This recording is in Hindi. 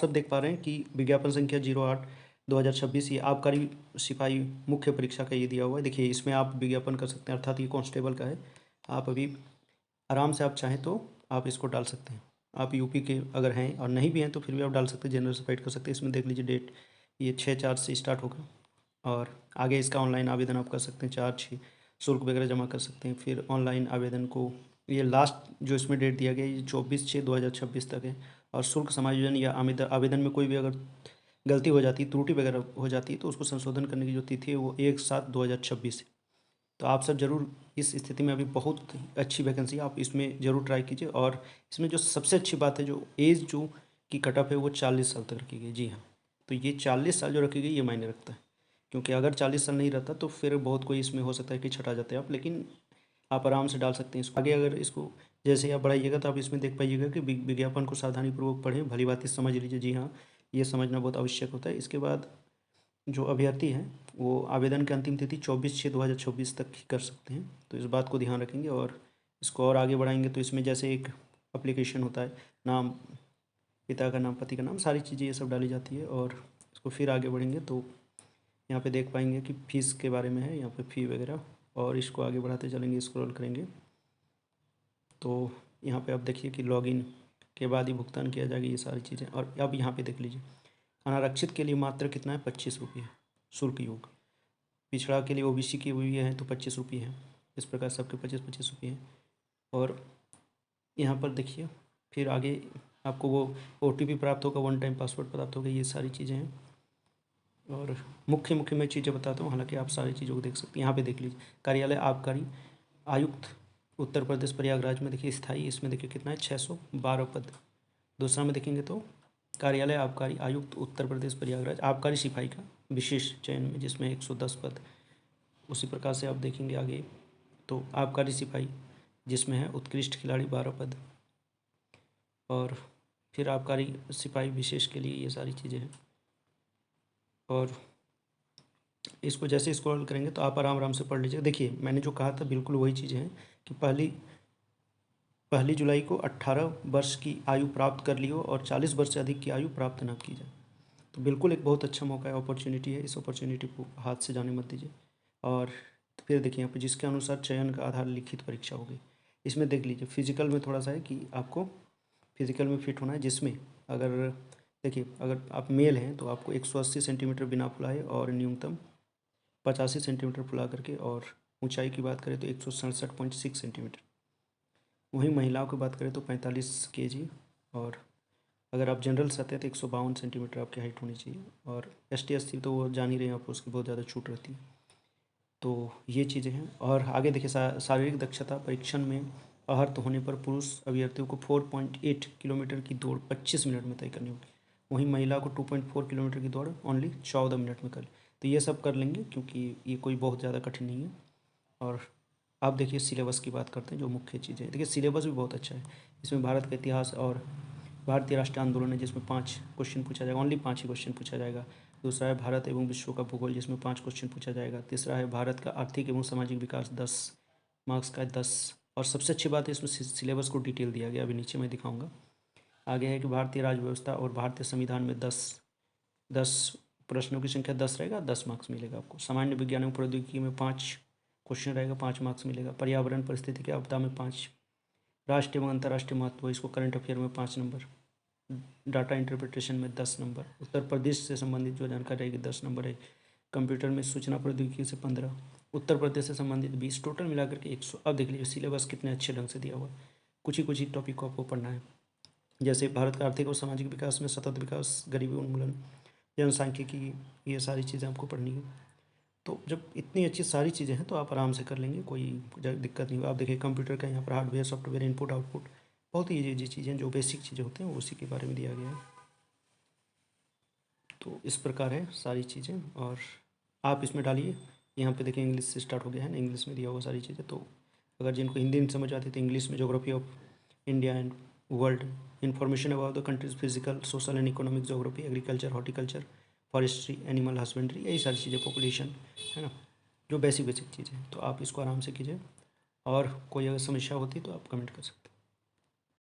सब देख पा रहे हैं कि विज्ञापन संख्या 08/2026 ये आबकारी सिपाही मुख्य परीक्षा का ये दिया हुआ है। देखिए इसमें आप विज्ञापन कर सकते हैं, अर्थात ये कांस्टेबल का है। आप अभी आराम से आप चाहें तो आप इसको डाल सकते हैं। आप यूपी के अगर हैं और नहीं भी हैं तो फिर भी आप डाल सकते हैं, जनरल से फाइट कर सकते हैं। इसमें देख लीजिए डेट, ये 6/4 से स्टार्ट होगा और आगे इसका ऑनलाइन आवेदन आप कर सकते हैं। 4/6 शुल्क वगैरह जमा कर सकते हैं। फिर ऑनलाइन आवेदन को ये लास्ट जो इसमें डेट दिया गया है ये 24/6/2026 तक है। और शुल्क समायोजन या आवेदन में कोई भी अगर गलती हो जाती है, त्रुटि वगैरह हो जाती है तो उसको संशोधन करने की जो तिथि है वो 1/7/2026 है। तो आप सब ज़रूर इस स्थिति में अभी बहुत अच्छी वैकेंसी है, आप इसमें ज़रूर ट्राई कीजिए। और इसमें जो सबसे अच्छी बात है, जो एज जो की कट ऑफ है वो 40 साल तक रखी गई। जी हाँ, तो ये 40 साल जो रखी गई ये मायने रखता है, क्योंकि अगर 40 साल नहीं रहता तो फिर बहुत कोई इसमें हो सकता है कि छटा जाते हैं आप, लेकिन आप आराम से डाल सकते हैं इसको। आगे अगर इसको जैसे ही आप बढ़ाइएगा तो आप इसमें देख पाइएगा कि विज्ञापन को सावधानीपूर्वक पढ़ें, भली बात समझ लीजिए। जी हाँ, ये समझना बहुत आवश्यक होता है। इसके बाद जो अभ्यर्थी हैं वो आवेदन की अंतिम तिथि 24/6/2026 तक ही कर सकते हैं, तो इस बात को ध्यान रखेंगे। और इसको और आगे बढ़ाएंगे तो इसमें जैसे एक एप्लीकेशन होता है, नाम, पिता का नाम, पति का नाम, सारी चीज़ें ये सब डाली जाती है। और इसको फिर आगे बढ़ेंगे तो यहाँ पे देख पाएंगे कि फ़ीस के बारे में है, यहाँ पे फ़ी वगैरह। और इसको आगे बढ़ाते चलेंगे, स्क्रॉल करेंगे तो यहाँ पे आप देखिए कि लॉगिन के बाद ही भुगतान किया जाएगा ये सारी चीज़ें। और अब यहाँ पे देख लीजिए, अनारक्षित के लिए मात्र कितना है, 25 रुपये शुल्क योग। पिछड़ा के लिए ओबीसी के भी हैं तो 25 रुपये हैं। इस प्रकार सबके 25-25 रुपये हैं। और यहाँ पर देखिए फिर आगे आपको वो OTP प्राप्त होगा, वन टाइम पासवर्ड प्राप्त होगा, ये सारी चीज़ें हैं। और मुख्य मैं चीज़ें बताता हूँ, हालांकि आप सारी चीज़ों को देख सकते हैं। यहाँ पे देख लीजिए, कार्यालय आबकारी आयुक्त उत्तर प्रदेश प्रयागराज में देखिए स्थायी, इसमें देखिए कितना है, 612 पद। दूसरा में देखेंगे तो कार्यालय आबकारी आयुक्त उत्तर प्रदेश प्रयागराज आबकारी सिपाही का विशेष चयन में, जिसमें 110 पद। उसी प्रकार से आप देखेंगे आगे तो आबकारी सिपाही जिसमें है उत्कृष्ट खिलाड़ी 12 पद। और फिर आबकारी सिपाही विशेष के लिए ये सारी चीज़ें हैं। और इसको जैसे स्क्रॉल करेंगे तो आप आराम से पढ़ लीजिए। देखिए मैंने जो कहा था बिल्कुल वही चीज़ें हैं कि पहली जुलाई को 18 वर्ष की आयु प्राप्त कर लियो और 40 वर्ष से अधिक की आयु प्राप्त न की जाए। तो बिल्कुल एक बहुत अच्छा मौका है, अपॉर्चुनिटी है। इस अपॉर्चुनिटी को हाथ से जाने मत दीजिए। और फिर देखिए यहाँ पे जिसके अनुसार चयन का आधार लिखित परीक्षा होगी। इसमें देख लीजिए फिजिकल में थोड़ा सा है कि आपको फिजिकल में फिट होना है, जिसमें अगर देखिए अगर आप मेल हैं तो आपको 180 सेंटीमीटर बिना फुलाए और न्यूनतम 85 सेंटीमीटर फुला करके, और ऊंचाई की बात करें तो 167.6 सेंटीमीटर। वहीं महिलाओं की बात करें तो 45 kg। और अगर आप जनरल से आते हैं तो 152 सेंटीमीटर आपकी हाइट होनी चाहिए। और ST/SC तो वो जान ही रहे हैं आप, उसकी बहुत ज़्यादा छूट रहती है। तो ये चीज़ें हैं। और आगे देखिए शारीरिक दक्षता परीक्षण में आहत होने पर पुरुष अभ्यर्थियों को 4.8 किलोमीटर की दौड़ 25 मिनट में तय करनी होगी। वहीं महिला को 2.4 किलोमीटर की दौड़ ओनली 14 मिनट में कर। तो ये सब कर लेंगे क्योंकि ये कोई बहुत ज़्यादा कठिन नहीं है। और आप देखिए सिलेबस की बात करते हैं, जो मुख्य चीज़ें हैं। देखिए सिलेबस भी बहुत अच्छा है। इसमें भारत का इतिहास और भारतीय राष्ट्रीय आंदोलन है, जिसमें 5 क्वेश्चन पूछा जाएगा, ओनली 5 ही क्वेश्चन पूछा जाएगा। दूसरा है भारत एवं विश्व का भूगोल, जिसमें 5 क्वेश्चन पूछा जाएगा। तीसरा है भारत का आर्थिक एवं सामाजिक विकास, 10 मार्क्स का 10। और सबसे अच्छी बात है इसमें सिलेबस को डिटेल दिया गया, अभी नीचे मैं दिखाऊंगा। आगे है कि भारतीय राज्य व्यवस्था और भारतीय संविधान में 10 प्रश्नों की संख्या 10 रहेगा, 10 मार्क्स मिलेगा आपको। सामान्य विज्ञान एवं प्रौद्योगिकी में 5 क्वेश्चन रहेगा, 5 मार्क्स मिलेगा। पर्यावरण परिस्थिति की आपदा में 5। राष्ट्रीय एवं अंतर्राष्ट्रीय महत्व, इसको करंट अफेयर में 5 नंबर। डाटा इंटरप्रिटेशन में 10 नंबर। उत्तर प्रदेश से संबंधित जो जानकारी रहेगी 10 नंबर है। कंप्यूटर में सूचना प्रौद्योगिकी से 15। उत्तर प्रदेश से संबंधित 20। टोटल मिलाकर के 100। अब देख लीजिए सिलेबस कितने अच्छे ढंग से दिया हुआ है। कुछ ही टॉपिक को आपको पढ़ना है, जैसे भारत का आर्थिक और सामाजिक विकास में सतत विकास, गरीबी उन्मूलन, जनसांख्यिकी, ये सारी चीज़ें आपको पढ़नी है। तो जब इतनी अच्छी सारी चीज़ें हैं तो आप आराम से कर लेंगे, कोई दिक्कत नहीं होगा। आप देखिए कंप्यूटर का यहाँ पर हार्डवेयर सॉफ्टवेयर इनपुट आउटपुट, बहुत ही ये चीज़ें जो बेसिक चीज़ें होती हैं उसी के बारे में दिया गया है। तो इस प्रकार है सारी चीज़ें। और आप इसमें डालिए, यहाँ पे देखिए इंग्लिश से स्टार्ट हो गया है ना, इंग्लिश में दिया हुआ सारी चीज़ें। तो अगर जिनको हिंदी नहीं समझ आती तो इंग्लिश में geography of India and world, information about the countries, physical social and economic geography, agriculture, horticulture, forestry, animal husbandry, यही सारी चीज़ें, पॉपुलेशन, है ना, जो बेसिक चीज़ें हैं। तो आप इसको आराम से कीजिए, और कोई अगर समस्या होती तो आप कमेंट कर सकते हैं।